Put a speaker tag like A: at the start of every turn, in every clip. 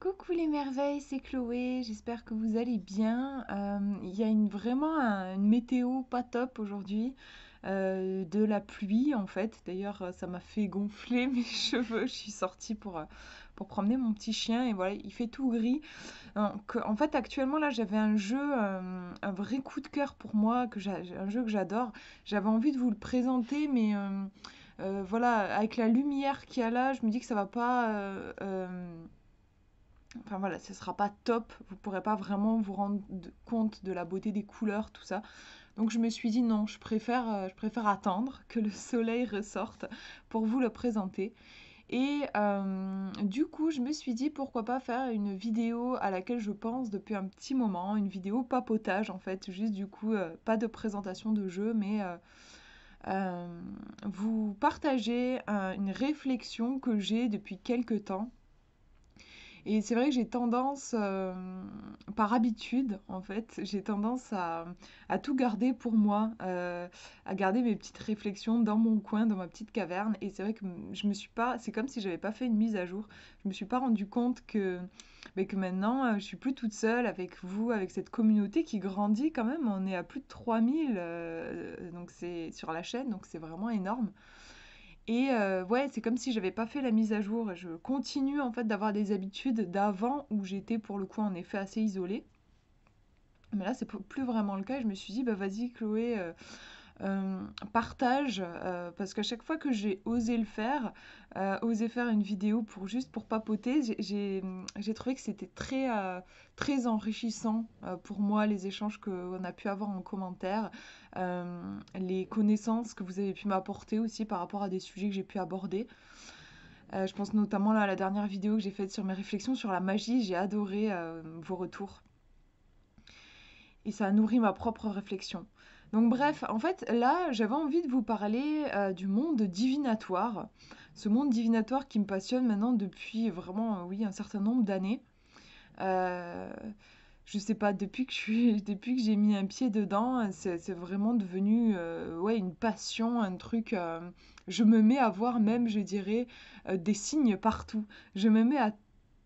A: Coucou les merveilles, c'est Chloé, j'espère que vous allez bien. Il y a une météo pas top aujourd'hui, de la pluie en fait. D'ailleurs, ça m'a fait gonfler mes cheveux. Je suis sortie pour promener mon petit chien et voilà, il fait tout gris. Donc, en fait, actuellement là, j'avais un jeu, un vrai coup de cœur pour moi, un jeu que j'adore. J'avais envie de vous le présenter, mais voilà, avec la lumière qu'il y a là, je me dis que ça va pas. Enfin voilà, ce sera pas top, vous pourrez pas vraiment vous rendre compte de la beauté des couleurs, tout ça. Donc je me suis dit non, je préfère attendre que le soleil ressorte pour vous le présenter. Et du coup, je me suis dit pourquoi pas faire une vidéo à laquelle je pense depuis un petit moment, une vidéo papotage en fait, juste du coup, pas de présentation de jeu, mais euh, vous partager une réflexion que j'ai depuis quelques temps et c'est vrai que j'ai tendance, par habitude, en fait, j'ai tendance à tout garder pour moi, à garder mes petites réflexions dans mon coin, dans ma petite caverne. Et c'est vrai que je me suis pas, c'est comme si j'avais pas fait une mise à jour. Je me suis pas rendu compte que maintenant, je suis plus toute seule avec vous, avec cette communauté qui grandit quand même. On est à plus de 3000, donc c'est sur la chaîne, donc c'est vraiment énorme. Et ouais, c'est comme si j'avais pas fait la mise à jour. Je continue en fait d'avoir des habitudes d'avant où j'étais pour le coup en effet assez isolée. Mais là, c'est plus vraiment le cas. Je me suis dit, bah vas-y Chloé, partage, parce qu'à chaque fois que j'ai osé le faire, osé faire une vidéo juste pour papoter, j'ai trouvé que c'était très enrichissant pour moi, les échanges qu'on a pu avoir en commentaire, les connaissances que vous avez pu m'apporter aussi par rapport à des sujets que j'ai pu aborder. Je pense notamment là, à la dernière vidéo que j'ai faite sur mes réflexions sur la magie, j'ai adoré vos retours et ça a nourri ma propre réflexion. Donc bref, en fait, là, j'avais envie de vous parler du monde divinatoire. Ce monde divinatoire qui me passionne maintenant depuis vraiment, oui, un certain nombre d'années. Euh, je sais pas, depuis que j'ai mis un pied dedans, c'est vraiment devenu ouais, une passion, un truc. Je me mets à voir même, je dirais, des signes partout. Je me mets à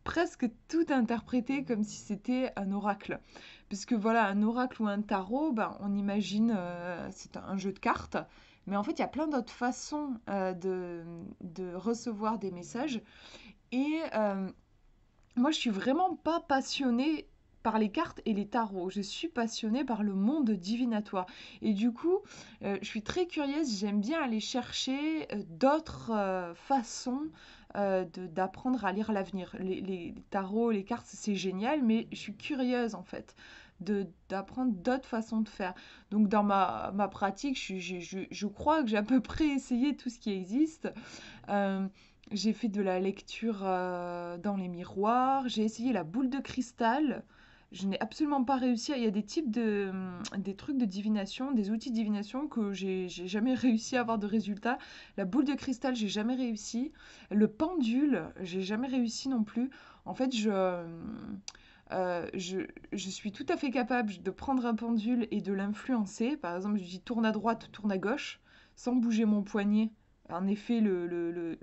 A: presque tout interpréter comme si c'était un oracle. Puisque voilà, un oracle ou un tarot, ben, on imagine, c'est un jeu de cartes, mais en fait, il y a plein d'autres façons de recevoir des messages. Et moi, je suis vraiment pas passionnée par les cartes et les tarots. Je suis passionnée par le monde divinatoire. Et du coup, je suis très curieuse. J'aime bien aller chercher d'autres façons d'apprendre à lire l'avenir. Les tarots, les cartes, c'est génial, mais je suis curieuse en fait d'apprendre d'autres façons de faire. Donc dans ma pratique, je crois que j'ai à peu près essayé tout ce qui existe. Euh, j'ai fait de la lecture dans les miroirs. J'ai essayé la boule de cristal. Je n'ai absolument pas réussi. Il y a des trucs de divination, des outils de divination que j'ai jamais réussi à avoir de résultats. La boule de cristal, j'ai jamais réussi. Le pendule, j'ai jamais réussi non plus. En fait, je suis tout à fait capable de prendre un pendule et de l'influencer. Par exemple, je dis tourne à droite, tourne à gauche, sans bouger mon poignet. En effet, le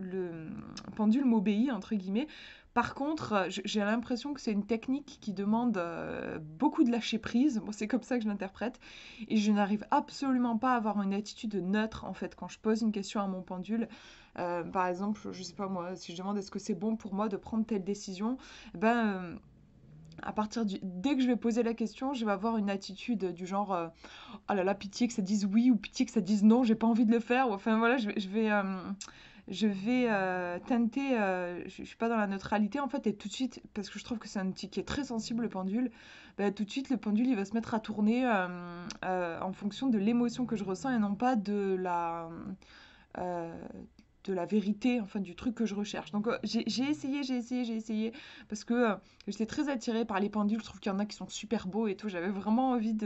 A: pendule m'obéit, entre guillemets. Par contre, j'ai l'impression que c'est une technique qui demande beaucoup de lâcher prise. Moi, c'est comme ça que je l'interprète. Et je n'arrive absolument pas à avoir une attitude neutre, en fait, quand je pose une question à mon pendule. Par exemple, je sais pas moi, si je demande est-ce que c'est bon pour moi de prendre telle décision, ben, dès que je vais poser la question, je vais avoir une attitude du genre oh là là, pitié que ça dise oui ou pitié que ça dise non, j'ai pas envie de le faire. Ou enfin voilà, je vais tenter, je suis pas dans la neutralité en fait, et tout de suite, parce que je trouve que c'est un outil qui est très sensible, le pendule, bah, tout de suite le pendule il va se mettre à tourner en fonction de l'émotion que je ressens et non pas euh, de la vérité, enfin du truc que je recherche. Donc j'ai essayé, parce que j'étais très attirée par les pendules, je trouve qu'il y en a qui sont super beaux et tout, j'avais vraiment envie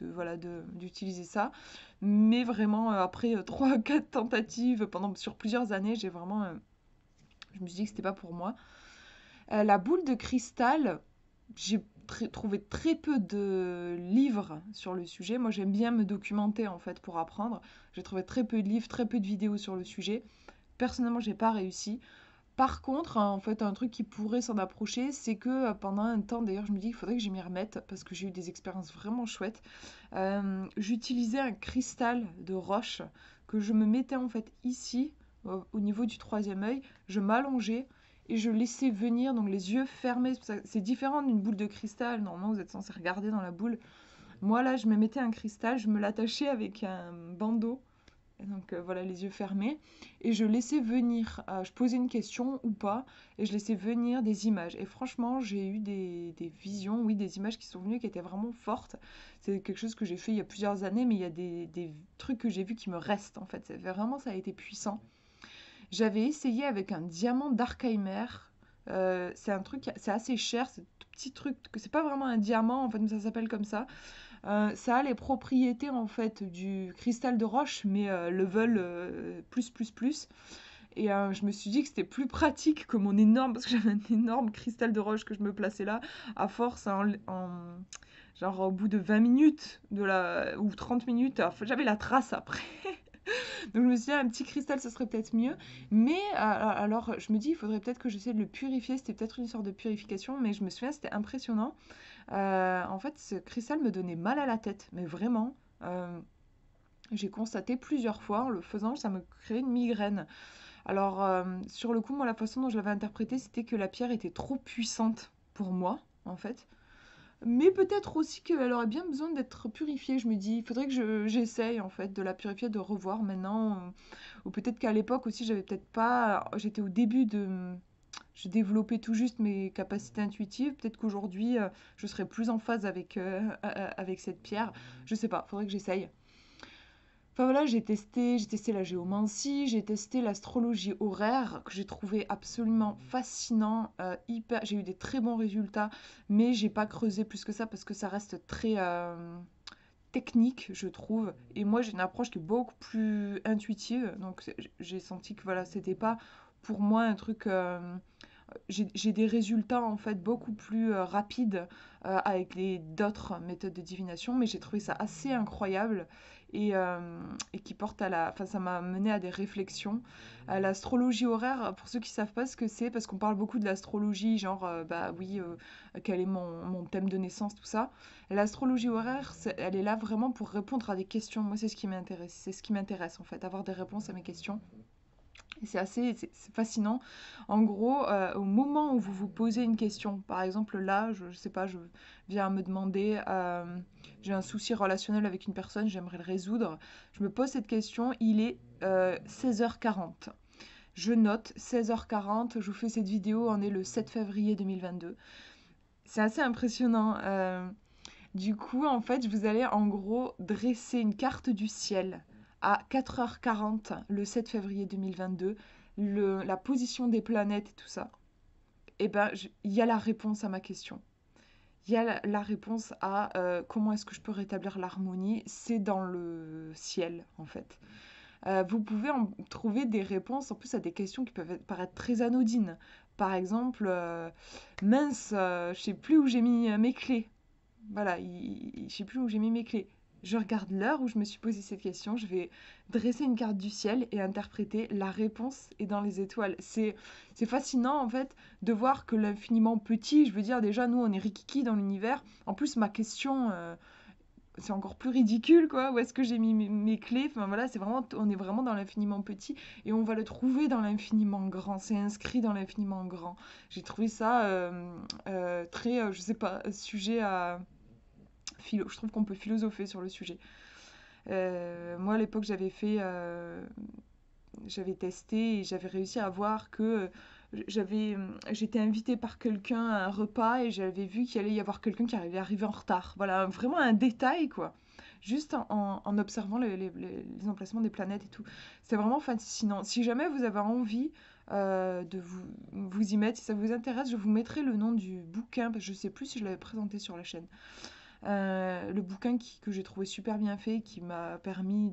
A: voilà, d'utiliser ça. Mais vraiment, après 3-4 tentatives sur plusieurs années, je me suis dit que c'était pas pour moi. La boule de cristal, j'ai trouvé très peu de livres sur le sujet. Moi, j'aime bien me documenter en fait pour apprendre. J'ai trouvé très peu de livres, très peu de vidéos sur le sujet. Personnellement, j'ai pas réussi. Par contre, en fait, un truc qui pourrait s'en approcher, c'est que pendant un temps, d'ailleurs, je me dis qu'il faudrait que je m'y remette parce que j'ai eu des expériences vraiment chouettes. J'utilisais un cristal de roche que je me mettais en fait ici, au niveau du troisième œil. Je m'allongeais et je laissais venir, donc les yeux fermés. C'est différent d'une boule de cristal. Normalement, vous êtes censé regarder dans la boule. Moi, là, je me mettais un cristal, je me l'attachais avec un bandeau. Et donc voilà, les yeux fermés. Et je laissais venir, je posais une question ou pas, et je laissais venir des images. Et franchement, j'ai eu des visions, oui, des images qui sont venues qui étaient vraiment fortes. C'est quelque chose que j'ai fait il y a plusieurs années, mais il y a des trucs que j'ai vus qui me restent en fait. Vraiment, ça a été puissant. J'avais essayé avec un diamant d'Arkheimer. C'est un truc, c'est assez cher, c'est un tout petit truc, que c'est pas vraiment un diamant en fait, mais ça s'appelle comme ça. Ça a les propriétés en fait du cristal de roche, mais level plus plus plus. Et je me suis dit que c'était plus pratique que mon énorme, parce que j'avais un énorme cristal de roche que je me plaçais là, à force genre au bout de 20 minutes ou 30 minutes, enfin, j'avais la trace après. Donc je me suis dit, un petit cristal, ça serait peut-être mieux. Mais alors, je me dis, il faudrait peut-être que j'essaie de le purifier. C'était peut-être une sorte de purification, mais je me souviens, c'était impressionnant. En fait, ce cristal me donnait mal à la tête, mais vraiment. J'ai constaté plusieurs fois en le faisant, ça me créait une migraine. Alors, sur le coup, moi, la façon dont je l'avais interprété, c'était que la pierre était trop puissante pour moi, en fait. Mais peut-être aussi qu'elle aurait bien besoin d'être purifiée. Je me dis, il faudrait que j'essaye en fait de la purifier, de revoir maintenant. Ou peut-être qu'à l'époque aussi, j'avais peut-être pas. J'étais au début de. Je développais tout juste mes capacités intuitives. Peut-être qu'aujourd'hui, je serais plus en phase avec cette pierre. Je sais pas, faudrait que j'essaye. Enfin voilà, j'ai testé la géomancie, j'ai testé l'astrologie horaire que j'ai trouvé absolument fascinant, hyper. J'ai eu des très bons résultats, mais j'ai pas creusé plus que ça parce que ça reste très technique, je trouve. Et moi, j'ai une approche qui est beaucoup plus intuitive, donc j'ai senti que voilà, c'était pas pour moi un truc. J'ai des résultats en fait beaucoup plus rapides avec les d'autres méthodes de divination, mais j'ai trouvé ça assez incroyable et qui porte à la. Enfin, ça m'a mené à des réflexions. L'astrologie horaire, pour ceux qui savent pas ce que c'est, parce qu'on parle beaucoup de l'astrologie, genre bah oui, quel est mon thème de naissance, tout ça. L'astrologie horaire, elle est là vraiment pour répondre à des questions. Moi, c'est ce qui m'intéresse. C'est ce qui m'intéresse en fait, avoir des réponses à mes questions. Et c'est fascinant. En gros, au moment où vous vous posez une question, par exemple là, je sais pas, je viens me demander, j'ai un souci relationnel avec une personne, j'aimerais le résoudre. Je me pose cette question, il est 16h40. Je note 16h40, je vous fais cette vidéo, on est le 7 février 2022. C'est assez impressionnant. Du coup, en fait, vous allez en gros dresser une carte du ciel à 4h40 le 7 février 2022, la position des planètes et tout ça. Et ben, il y a la réponse à ma question. Il y a la réponse à comment est-ce que je peux rétablir l'harmonie. C'est dans le ciel, en fait. Vous pouvez en trouver des réponses en plus à des questions qui peuvent paraître très anodines. Par exemple, mince, je sais plus où j'ai mis mes clés. Voilà, je sais plus où j'ai mis mes clés. Je regarde l'heure où je me suis posé cette question, je vais dresser une carte du ciel et interpréter la réponse est dans les étoiles. C'est fascinant en fait de voir que l'infiniment petit, je veux dire déjà nous on est rikiki dans l'univers. En plus ma question c'est encore plus ridicule quoi, où est-ce que j'ai mis mes clés? Enfin voilà, on est vraiment dans l'infiniment petit et on va le trouver dans l'infiniment grand. C'est inscrit dans l'infiniment grand. J'ai trouvé ça très je sais pas, sujet à je trouve qu'on peut philosopher sur le sujet. Moi, à l'époque, j'avais testé et j'avais réussi à voir que j'étais invitée par quelqu'un à un repas et j'avais vu qu'il allait y avoir quelqu'un qui arrivait en retard. Voilà, vraiment un détail, quoi. Juste en observant les emplacements des planètes et tout. C'est vraiment fascinant. Si jamais vous avez envie de vous y mettre, si ça vous intéresse, je vous mettrai le nom du bouquin, parce que je ne sais plus si je l'avais présenté sur la chaîne. Le bouquin que j'ai trouvé super bien fait, qui m'a permis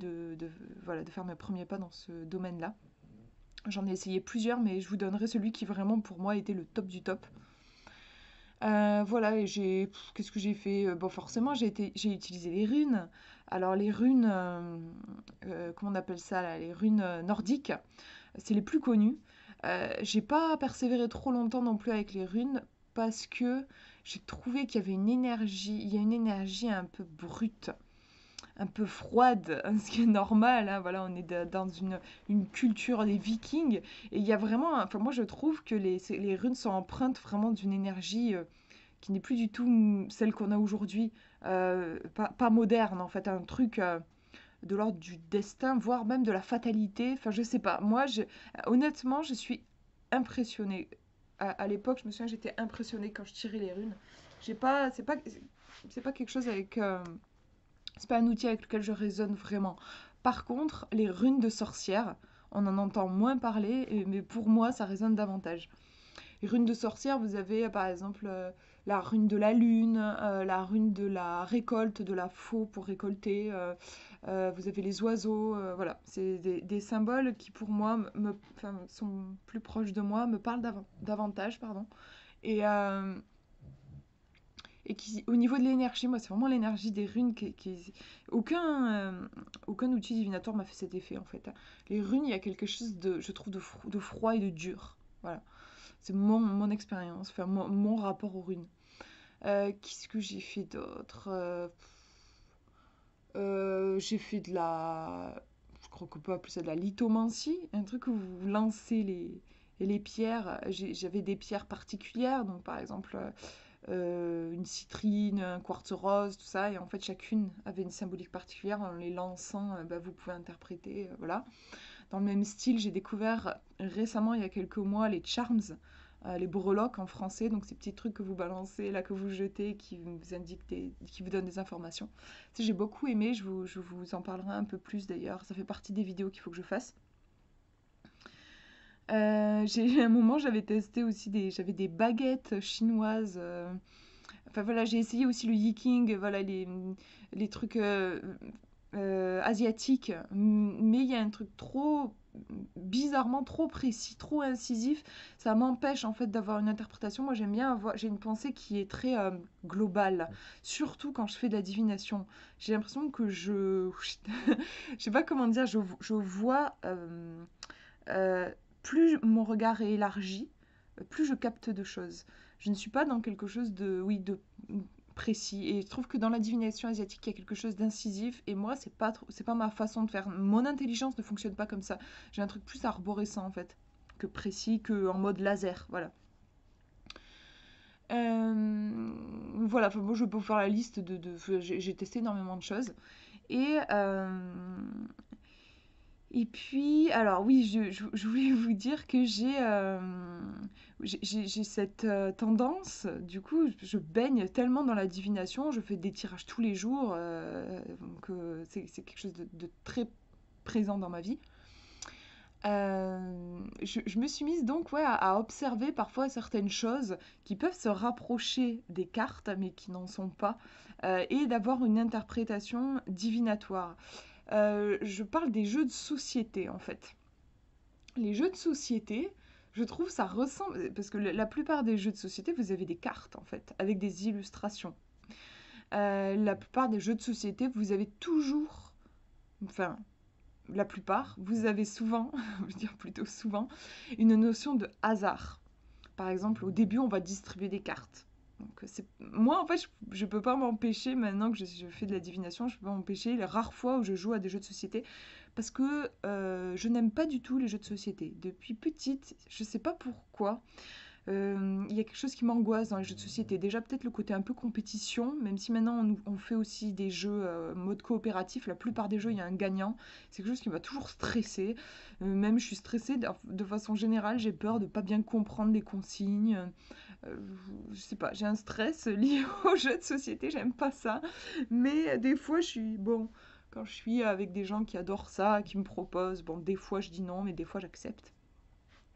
A: voilà, de faire mes premiers pas dans ce domaine-là. J'en ai essayé plusieurs, mais je vous donnerai celui qui vraiment pour moi était le top du top. Voilà, et qu'est-ce que j'ai fait? Bon, forcément, j'ai utilisé les runes. Alors, les runes, comment on appelle ça là? Les runes nordiques, c'est les plus connues. J'ai pas persévéré trop longtemps non plus avec les runes parce que j'ai trouvé qu'il y avait il y a une énergie un peu brute, un peu froide, ce qui est normal, hein, voilà, on est dans une culture des Vikings, et il y a vraiment, enfin moi je trouve que les runes sont empreintes vraiment d'une énergie qui n'est plus du tout celle qu'on a aujourd'hui, pas moderne en fait, un truc de l'ordre du destin, voire même de la fatalité, enfin je sais pas, honnêtement je suis impressionnée. À l'époque, je me souviens, j'étais impressionnée quand je tirais les runes. J'ai pas, c'est pas quelque chose avec c'est pas un outil avec lequel je raisonne vraiment. Par contre, les runes de sorcière, on en entend moins parler, mais pour moi, ça résonne davantage. Les runes de sorcière, vous avez par exemple la rune de la lune, la rune de la récolte, de la faux pour récolter. Vous avez les oiseaux, voilà. C'est des symboles qui pour moi enfin, sont plus proches de moi, me parlent davantage, pardon. Et, euh, et qui, au niveau de l'énergie, moi, c'est vraiment l'énergie des runes aucun outil divinatoire m'a fait cet effet, en fait. Les runes, il y a quelque chose je trouve, de froid et de dur. Voilà. C'est mon expérience, enfin, mon rapport aux runes. Qu'est-ce que j'ai fait d'autre j'ai fait de la... Je crois qu'on peut appeler ça de la lithomancie, un truc où vous lancez les pierres. J'avais des pierres particulières, donc par exemple une citrine, un quartz rose, tout ça. Et en fait, chacune avait une symbolique particulière. En les lançant, bah, vous pouvez interpréter. Voilà. Dans le même style, j'ai découvert récemment, il y a quelques mois, les charms, les breloques en français. Donc, ces petits trucs que vous balancez, là, que vous jetez, qui vous indiquent qui vous donnent des informations. Ça, j'ai beaucoup aimé. Je vous en parlerai un peu plus d'ailleurs. Ça fait partie des vidéos qu'il faut que je fasse. J'ai un moment, j'avais testé aussi j'avais des baguettes chinoises. Enfin voilà, j'ai essayé aussi le yiking, voilà les trucs asiatiques, mais il y a un truc trop bizarrement trop précis, trop incisif, ça m'empêche en fait d'avoir une interprétation. Moi j'aime bien j'ai une pensée qui est très globale, surtout quand je fais de la divination. J'ai l'impression que je sais pas comment dire, je vois euh, plus mon regard est élargi, plus je capte de choses. Je ne suis pas dans quelque chose de précis. Et je trouve que dans la divination asiatique, il y a quelque chose d'incisif. Et moi, c'est pas ma façon de faire. Mon intelligence ne fonctionne pas comme ça. J'ai un truc plus arborescent en fait, que précis, que en mode laser. Voilà. Voilà. Enfin, bon, je peux vous faire la liste j'ai testé énormément de choses. Et et puis, alors oui, je voulais vous dire que j'ai cette tendance, du coup, je baigne tellement dans la divination, je fais des tirages tous les jours, donc c'est quelque chose de très présent dans ma vie. Je me suis mise donc ouais, à observer parfois certaines choses qui peuvent se rapprocher des cartes, mais qui n'en sont pas, et d'avoir une interprétation divinatoire. Je parle des jeux de société en fait. Les jeux de société, je trouve ça ressemble, parce que la plupart des jeux de société, vous avez des cartes en fait, avec des illustrations. La plupart des jeux de société, vous avez toujours, enfin la plupart, vous avez souvent, je veux dire plutôt souvent, une notion de hasard. Par exemple, au début, on va distribuer des cartes. Donc, moi, en fait, je peux pas m'empêcher, maintenant que je fais de la divination, je peux pas m'empêcher les rares fois où je joue à des jeux de société, parce que je n'aime pas du tout les jeux de société. Depuis petite, je sais pas pourquoi, il y a quelque chose qui m'angoisse dans les jeux de société. Déjà, peut-être le côté un peu compétition, même si maintenant on fait aussi des jeux mode coopératif, la plupart des jeux, il y a un gagnant. C'est quelque chose qui m'a toujours stressée. Même je suis stressée de façon générale, j'ai peur de pas bien comprendre les consignes. Euh, je sais pas, j'ai un stress lié aux jeux de société, j'aime pas ça. Mais des fois, je suis bon. Quand je suis avec des gens qui adorent ça, qui me proposent, bon, des fois je dis non, mais des fois j'accepte.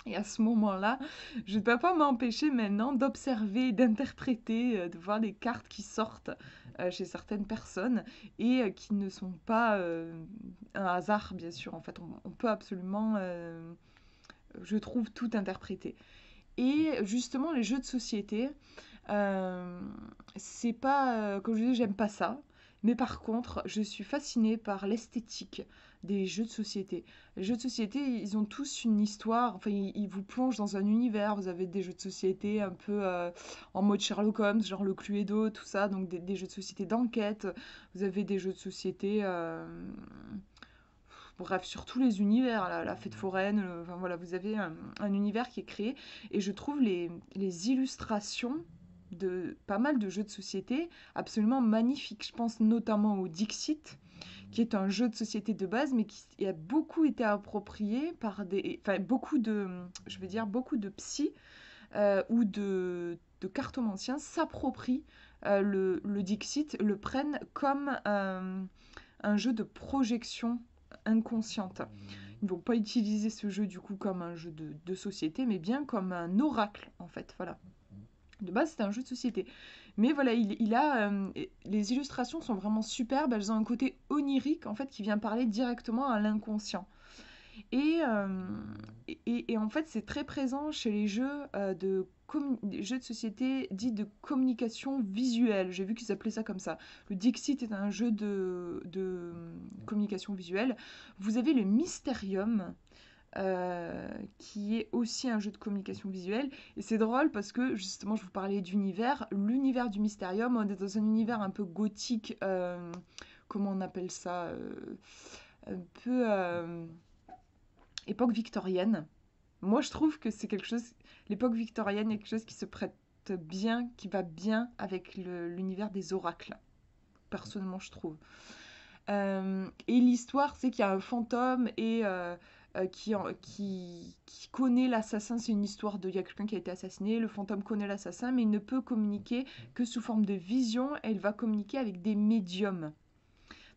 A: Et à ce moment-là, je ne peux pas m'empêcher maintenant d'observer, d'interpréter, de voir les cartes qui sortent chez certaines personnes et qui ne sont pas un hasard, bien sûr. En fait, on peut absolument, je trouve, tout interpréter. Et justement, les jeux de société, c'est pas, comme je disais, j'aime pas ça. Mais par contre, je suis fascinée par l'esthétique des jeux de société. Les jeux de société, ils ont tous une histoire, enfin, ils vous plongent dans un univers. Vous avez des jeux de société un peu en mode Sherlock Holmes, genre le Cluedo, tout ça, donc des jeux de société d'enquête. Vous avez des jeux de société, bref, sur tous les univers, la fête foraine, enfin voilà, vous avez un univers qui est créé. Et je trouve les illustrations de pas mal de jeux de société absolument magnifiques. Je pense notamment au Dixit, qui est un jeu de société de base, mais qui a beaucoup été approprié par enfin beaucoup je veux dire, beaucoup de psy ou de cartomanciens s'approprient le Dixit, le prennent comme un jeu de projection inconsciente. Ils ne vont pas utiliser ce jeu du coup comme un jeu de société, mais bien comme un oracle en fait. Voilà. De base, c'était un jeu de société. Mais voilà, les illustrations sont vraiment superbes. Elles ont un côté onirique en fait qui vient parler directement à l'inconscient. Et, euh, et en fait, c'est très présent chez les jeux, des jeux de société dits de communication visuelle. J'ai vu qu'ils appelaient ça comme ça. Le Dixit est un jeu de communication visuelle. Vous avez le Mysterium, qui est aussi un jeu de communication visuelle. Et c'est drôle parce que justement, je vous parlais d'univers. L'univers du Mysterium, on est dans un univers un peu gothique. Comment on appelle ça, un peu époque victorienne. Moi, je trouve que c'est quelque chose. L'époque victorienne est quelque chose qui se prête bien, qui va bien avec l'univers des oracles. Personnellement, je trouve. Et l'histoire, c'est qu'il y a un fantôme qui connaît l'assassin. C'est une histoire de. Il y a quelqu'un qui a été assassiné, le fantôme connaît l'assassin, mais il ne peut communiquer que sous forme de vision et il va communiquer avec des médiums.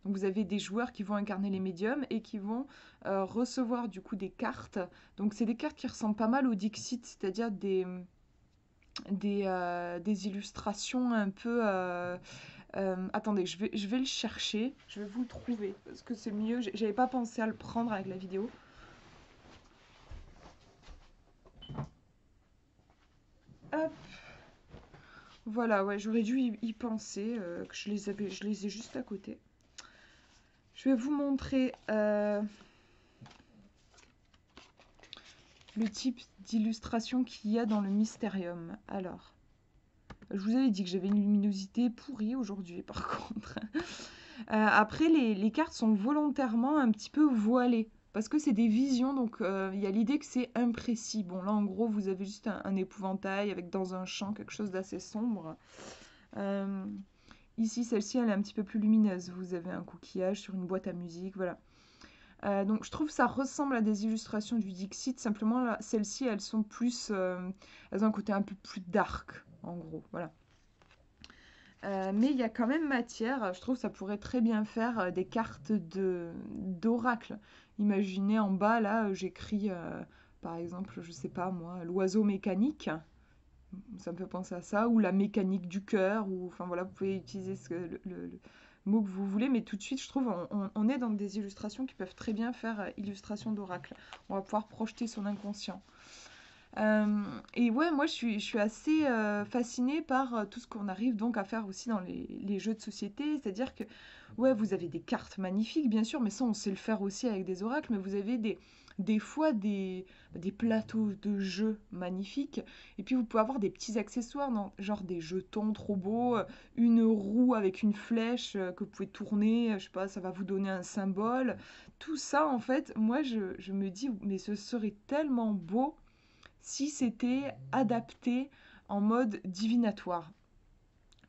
A: Donc vous avez des joueurs qui vont incarner les médiums et qui vont recevoir du coup des cartes. Donc c'est des cartes qui ressemblent pas mal au Dixit, c'est-à-dire des illustrations un peu. Attendez, je vais le chercher, je vais vous le trouver parce que c'est mieux. J'avais pas pensé à le prendre avec la vidéo. Hop, voilà, ouais, j'aurais dû y penser, que je les ai juste à côté. Je vais vous montrer le type d'illustration qu'il y a dans le Mysterium. Alors, je vous avais dit que j'avais une luminosité pourrie aujourd'hui, par contre. Après, les cartes sont volontairement un petit peu voilées, parce que c'est des visions, donc il y a l'idée que c'est imprécis. Bon, là, en gros, vous avez juste un épouvantail avec dans un champ quelque chose d'assez sombre. Euh, Ici, celle-ci, elle est un petit peu plus lumineuse. Vous avez un coquillage sur une boîte à musique, voilà. Donc je trouve que ça ressemble à des illustrations du Dixit, simplement celles-ci elles sont plus, elles ont un côté un peu plus dark, en gros, voilà. Mais il y a quand même matière, je trouve que ça pourrait très bien faire des cartes d'oracle. Imaginez en bas, là, j'écris, par exemple, je sais pas moi, l'oiseau mécanique, ça me fait penser à ça, ou la mécanique du cœur, ou enfin voilà, vous pouvez utiliser le mot que vous voulez, mais tout de suite, je trouve, on est dans des illustrations qui peuvent très bien faire illustration d'oracle. On va pouvoir projeter son inconscient. Et ouais, moi je suis assez fascinée par tout ce qu'on arrive donc à faire aussi dans les jeux de société. C'est-à-dire que, ouais, vous avez des cartes magnifiques, bien sûr, mais ça on sait le faire aussi avec des oracles, mais vous avez des fois des plateaux de jeux magnifiques. Et puis vous pouvez avoir des petits accessoires, genre des jetons trop beaux, une roue avec une flèche que vous pouvez tourner, je sais pas, ça va vous donner un symbole. Tout ça, en fait, moi je me dis, mais ce serait tellement beau si c'était adapté en mode divinatoire.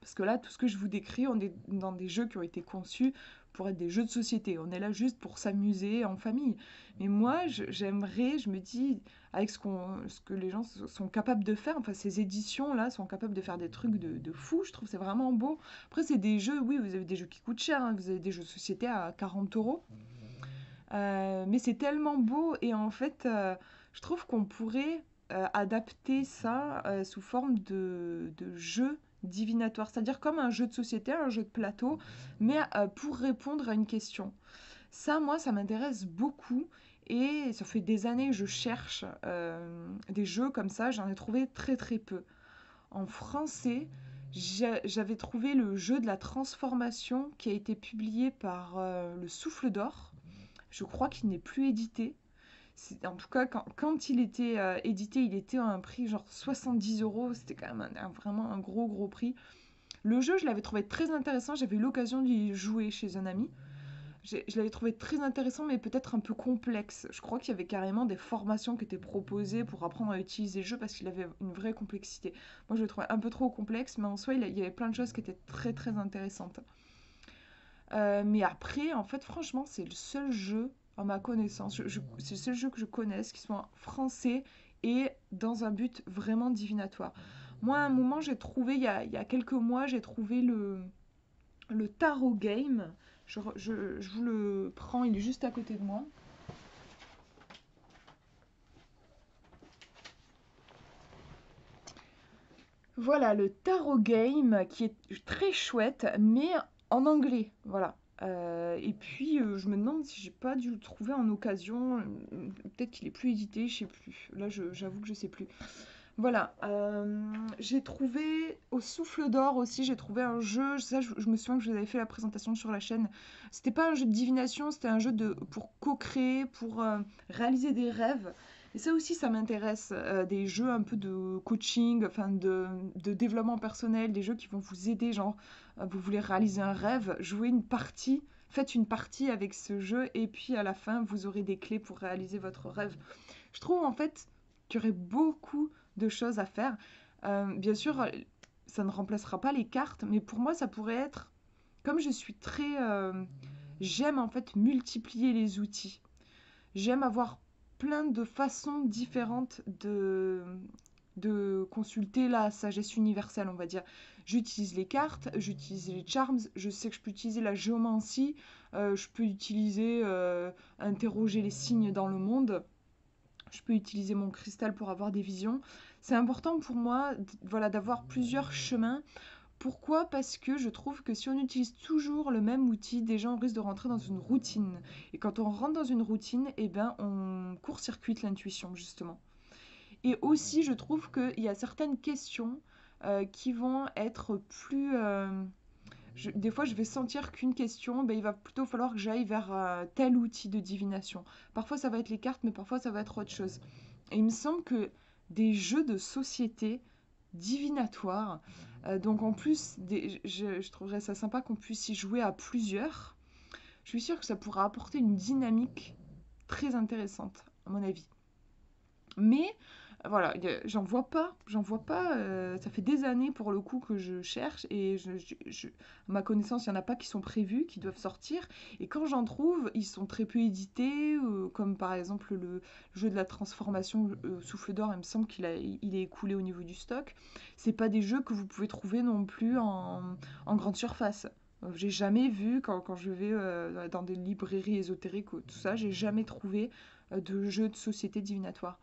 A: Parce que là, tout ce que je vous décris, on est dans des jeux qui ont été conçus pour être des jeux de société. On est là juste pour s'amuser en famille. Mais moi, j'aimerais, je me dis, avec ce que les gens sont capables de faire, enfin ces éditions-là sont capables de faire des trucs de fou, je trouve c'est vraiment beau. Après, c'est des jeux, oui, vous avez des jeux qui coûtent cher, hein, vous avez des jeux de société à 40 €. Mais c'est tellement beau et en fait, je trouve qu'on pourrait adapter ça sous forme de jeu divinatoire, c'est-à-dire comme un jeu de société, un jeu de plateau, mais pour répondre à une question. Ça, moi, ça m'intéresse beaucoup et ça fait des années que je cherche des jeux comme ça, j'en ai trouvé très très peu. En français, J'avais trouvé le jeu de la transformation qui a été publié par le Souffle d'Or. Je crois qu'il n'est plus édité. En tout cas, quand il était édité, il était à un prix genre 70 euros. C'était quand même vraiment un gros gros prix. Le jeu, je l'avais trouvé très intéressant. J'avais eu l'occasion d'y jouer chez un ami. Je l'avais trouvé très intéressant, mais peut-être un peu complexe. Je crois qu'il y avait carrément des formations qui étaient proposées pour apprendre à utiliser le jeu parce qu'il avait une vraie complexité. Moi, je le trouvais un peu trop complexe, mais en soi, il y avait plein de choses qui étaient très très intéressantes. Mais après, en fait, franchement, c'est le seul jeu, à ma connaissance, c'est le seul jeu que je connaisse qui soit français et dans un but vraiment divinatoire. Moi, à un moment, j'ai trouvé, il y a quelques mois, j'ai trouvé le Tarot Game. Je vous le prends, il est juste à côté de moi. Voilà, le Tarot Game qui est très chouette, mais en anglais. Voilà. Et puis, je me demande si j'ai pas dû le trouver en occasion. Peut-être qu'il est plus édité, je sais plus. Là, j'avoue que je sais plus. Voilà, j'ai trouvé au Souffle d'Or aussi, j'ai trouvé un jeu, ça je me souviens que je vous avais fait la présentation sur la chaîne. C'était pas un jeu de divination, c'était un jeu pour co-créer, pour réaliser des rêves. Et ça aussi, ça m'intéresse, des jeux un peu de coaching, enfin de développement personnel, des jeux qui vont vous aider, genre vous voulez réaliser un rêve, jouez une partie, faites une partie avec ce jeu et puis à la fin, vous aurez des clés pour réaliser votre rêve. Je trouve en fait qu'il y aurait beaucoup de choses à faire. Bien sûr, ça ne remplacera pas les cartes, mais pour moi, ça pourrait être, comme je suis très... j'aime en fait multiplier les outils. J'aime avoir plein de façons différentes de consulter la sagesse universelle, on va dire. J'utilise les cartes, j'utilise les charms, je sais que je peux utiliser la géomancie, je peux utiliser, interroger les signes dans le monde. Je peux utiliser mon cristal pour avoir des visions. C'est important pour moi, voilà, d'avoir plusieurs chemins. Pourquoi? Parce que je trouve que si on utilise toujours le même outil, déjà on risque de rentrer dans une routine. Et quand on rentre dans une routine, eh ben, on court-circuite l'intuition, justement. Et aussi, je trouve qu'il y a certaines questions qui vont être plus... des fois, je vais sentir qu'une question, ben, il va plutôt falloir que j'aille vers tel outil de divination. Parfois, ça va être les cartes, mais parfois, ça va être autre chose. Et il me semble que des jeux de société divinatoires, donc en plus, je trouverais ça sympa qu'on puisse y jouer à plusieurs. Je suis sûre que ça pourra apporter une dynamique très intéressante, à mon avis. Mais voilà, j'en vois pas. Ça fait des années pour le coup que je cherche et à ma connaissance, il n'y en a pas qui sont prévus, qui doivent sortir. Et quand j'en trouve, ils sont très peu édités, comme par exemple le jeu de la transformation Souffle d'Or, il me semble il est écoulé au niveau du stock. C'est pas des jeux que vous pouvez trouver non plus en grande surface. J'ai jamais vu, quand je vais dans des librairies ésotériques ou tout ça, j'ai jamais trouvé de jeux de société divinatoire.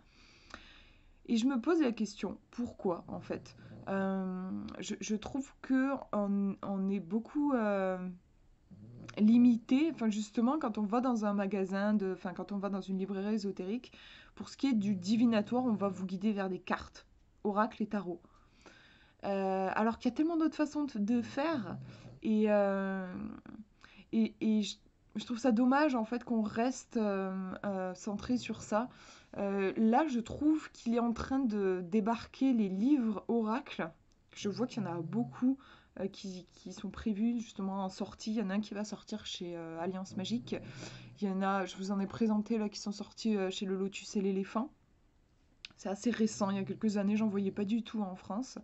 A: Et je me pose la question, pourquoi en fait? Je trouve que on est beaucoup limité, enfin justement quand on va dans un magasin, enfin quand on va dans une librairie ésotérique, pour ce qui est du divinatoire, on va vous guider vers des cartes, oracles et tarot. Alors qu'il y a tellement d'autres façons de faire et, je trouve ça dommage en fait qu'on reste centré sur ça. Là, je trouve qu'il est en train de débarquer les livres oracles. Je vois qu'il y en a beaucoup qui sont prévus justement en sortie. Il y en a un qui va sortir chez Alliance Magique. Il y en a, je vous en ai présenté là, qui sont sortis chez le Lotus et l'éléphant. C'est assez récent, il y a quelques années, j'en voyais pas du tout en France.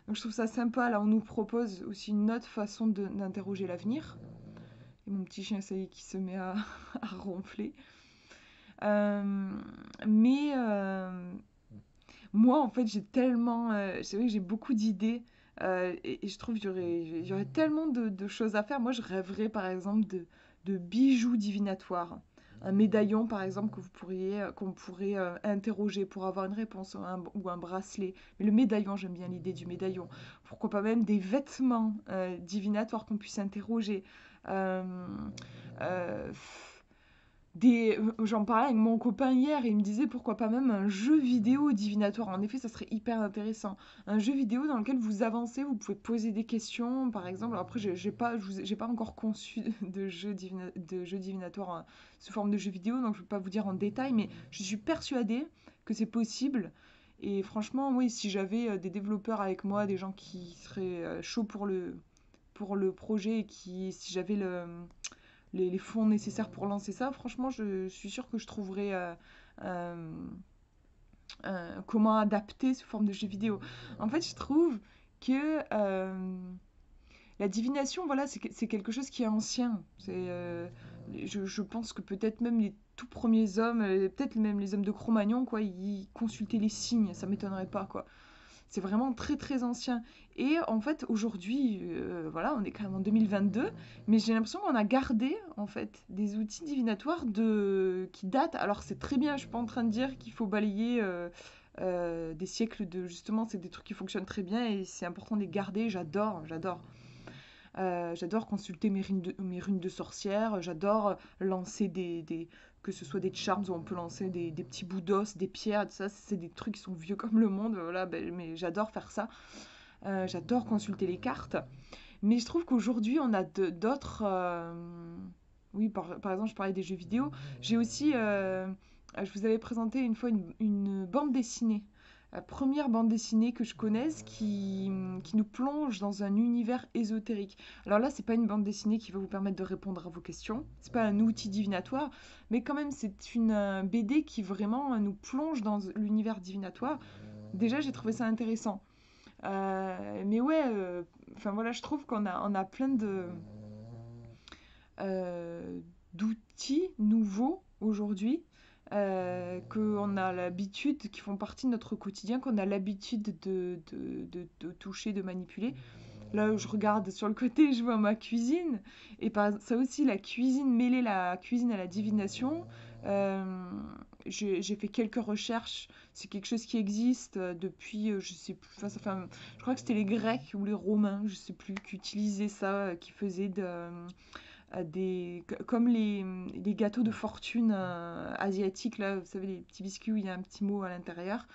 A: Donc je trouve ça sympa, là on nous propose aussi une autre façon d'interroger l'avenir. Et mon petit chien, ça y est, qui se met à, à ronfler. Euh, mais moi, en fait, j'ai tellement... c'est vrai que j'ai beaucoup d'idées. Et je trouve qu'il y aurait tellement de choses à faire. Moi, je rêverais, par exemple, de bijoux divinatoires. Un médaillon, par exemple, qu'on pourrait interroger pour avoir une réponse, ou un bracelet. Mais le médaillon, j'aime bien l'idée du médaillon. Pourquoi pas même des vêtements divinatoires qu'on puisse interroger. Euh, euh, J'en parlais avec mon copain hier et il me disait pourquoi pas même un jeu vidéo divinatoire. En effet, ça serait hyper intéressant. Un jeu vidéo dans lequel vous avancez, vous pouvez poser des questions, par exemple. Après, j'ai pas encore conçu de jeu divinatoire sous forme de jeu vidéo, donc je ne vais pas vous dire en détail, mais je suis persuadée que c'est possible. Et franchement, oui, si j'avais des développeurs avec moi, des gens qui seraient chauds pour le projet et si j'avais les fonds nécessaires pour lancer ça, franchement, je suis sûre que je trouverais euh, comment adapter sous forme de jeu vidéo. En fait, je trouve que la divination, voilà, c'est quelque chose qui est ancien. Je pense que peut-être même les tout premiers hommes, peut-être même les hommes de Cro-Magnon, quoi, ils consultaient les signes, ça m'étonnerait pas, quoi. C'est vraiment très très ancien. Et en fait, aujourd'hui, voilà, on est quand même en 2022, mais j'ai l'impression qu'on a gardé en fait des outils divinatoires qui datent. Alors c'est très bien, je suis pas en train de dire qu'il faut balayer des siècles de justement, c'est des trucs qui fonctionnent très bien et c'est important de les garder. J'adore. J'adore consulter mes runes de sorcière, j'adore lancer que ce soit des charms où on peut lancer des petits bouts d'os, des pierres, tout ça, c'est des trucs qui sont vieux comme le monde, voilà, mais j'adore faire ça. J'adore consulter les cartes. Mais je trouve qu'aujourd'hui, on a d'autres... Oui, par exemple, je parlais des jeux vidéo. J'ai aussi... je vous avais présenté une fois une bande dessinée. La première bande dessinée que je connaisse qui nous plonge dans un univers ésotérique. Alors là, c'est pas une bande dessinée qui va vous permettre de répondre à vos questions. C'est pas un outil divinatoire, mais quand même, c'est une BD qui vraiment nous plonge dans l'univers divinatoire. Déjà, j'ai trouvé ça intéressant. Mais ouais, enfin voilà, je trouve on a plein d'outils nouveaux aujourd'hui, qu'on a l'habitude, qui font partie de notre quotidien, qu'on a l'habitude de toucher, de manipuler. Là, je regarde sur le côté, je vois ma cuisine. Et ça aussi, la cuisine, mêler la cuisine à la divination. Euh, j'ai fait quelques recherches. C'est quelque chose qui existe depuis, je sais plus, enfin, je crois que c'était les Grecs ou les Romains, je sais plus, qui utilisaient ça, qui faisaient comme les gâteaux de fortune asiatiques, là, vous savez, les petits biscuits où il y a un petit mot à l'intérieur.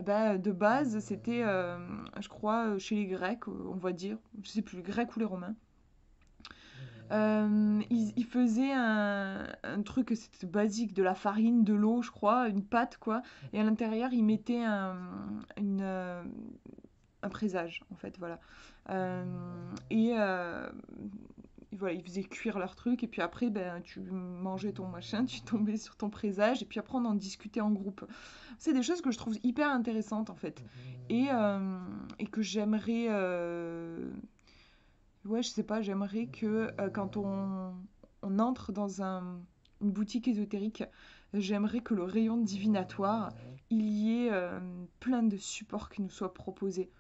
A: Bah, de base, c'était, je crois, chez les Grecs, on va dire, je sais plus, les Grecs ou les Romains. Ils faisaient un truc, c'était basique, de la farine, de l'eau, je crois, une pâte, quoi. Et à l'intérieur, ils mettaient un présage, en fait, voilà. Euh, et voilà, ils faisaient cuire leur truc, et puis après, ben, tu mangeais ton machin, tu tombais sur ton présage, et puis après, on en discutait en groupe. C'est des choses que je trouve hyper intéressantes, en fait. Et que j'aimerais... ouais, je sais pas, j'aimerais que quand on entre dans une boutique ésotérique, j'aimerais que le rayon divinatoire, il y ait plein de supports qui nous soient proposés.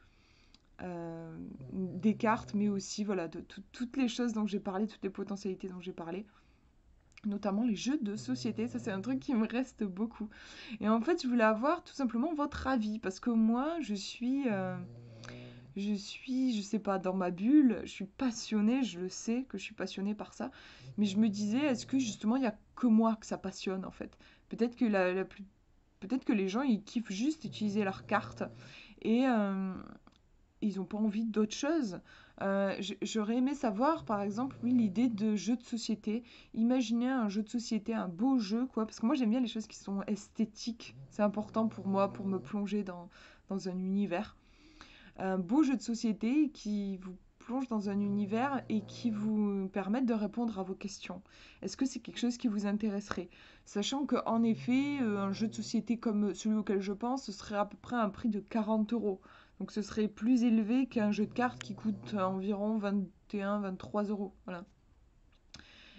A: Des cartes, mais aussi voilà, toutes les choses dont j'ai parlé, toutes les potentialités dont j'ai parlé. Notamment les jeux de société, ça c'est un truc qui me reste beaucoup. Et en fait, je voulais avoir tout simplement votre avis, parce que moi, je sais pas, dans ma bulle, je suis passionnée, je le sais que je suis passionnée par ça, mais je me disais, est-ce que justement, il y a que moi que ça passionne en fait? Peut-être que peut-être que les gens, ils kiffent juste utiliser leurs cartes, et, ils n'ont pas envie d'autre chose. J'aurais aimé savoir, par exemple, oui, l'idée de jeu de société. Imaginez un jeu de société, un beau jeu, quoi. Parce que moi, j'aime bien les choses qui sont esthétiques. C'est important pour moi, pour me plonger dans un univers. Un beau jeu de société qui vous plonge dans un univers et qui vous permette de répondre à vos questions. Est-ce que c'est quelque chose qui vous intéresserait? Sachant qu'en effet, un jeu de société comme celui auquel je pense, ce serait à peu près un prix de 40 euros. Donc ce serait plus élevé qu'un jeu de cartes qui coûte environ 21-23 euros. Voilà.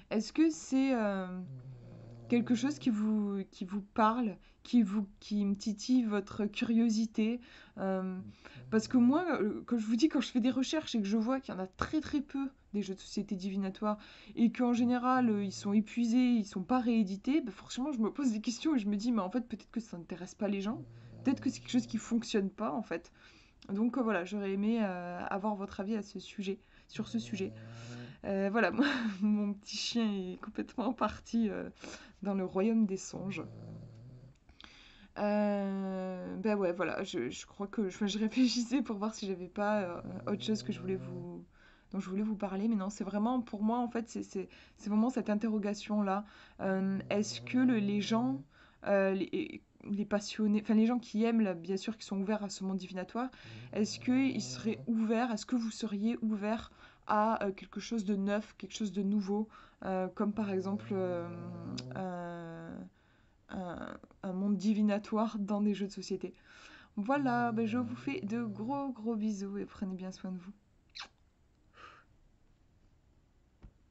A: Est-ce que c'est quelque chose qui vous parle, qui me titille votre curiosité. euh, Parce que moi, quand je vous dis, quand je fais des recherches et que je vois qu'il y en a très très peu des jeux de société divinatoires et qu'en général ils sont épuisés, ils sont pas réédités, bah forcément je me pose des questions et je me dis, mais en fait peut-être que ça n'intéresse pas les gens, peut-être que c'est quelque chose qui fonctionne pas en fait. Donc voilà, j'aurais aimé avoir votre avis à ce sujet, sur ce sujet. Voilà, mon petit chien est complètement parti dans le royaume des songes. Ben ouais, voilà, je crois que je réfléchissais pour voir si j'avais pas autre chose que dont je voulais vous parler, mais non, c'est vraiment, pour moi, en fait, c'est vraiment cette interrogation-là. Est-ce que les gens, les passionnés, enfin les gens qui aiment, là, bien sûr, qui sont ouverts à ce monde divinatoire, est-ce que vous seriez ouverts à quelque chose de neuf, quelque chose de nouveau, comme par exemple un monde divinatoire dans des jeux de société. Voilà, ben je vous fais de gros gros bisous et prenez bien soin de vous.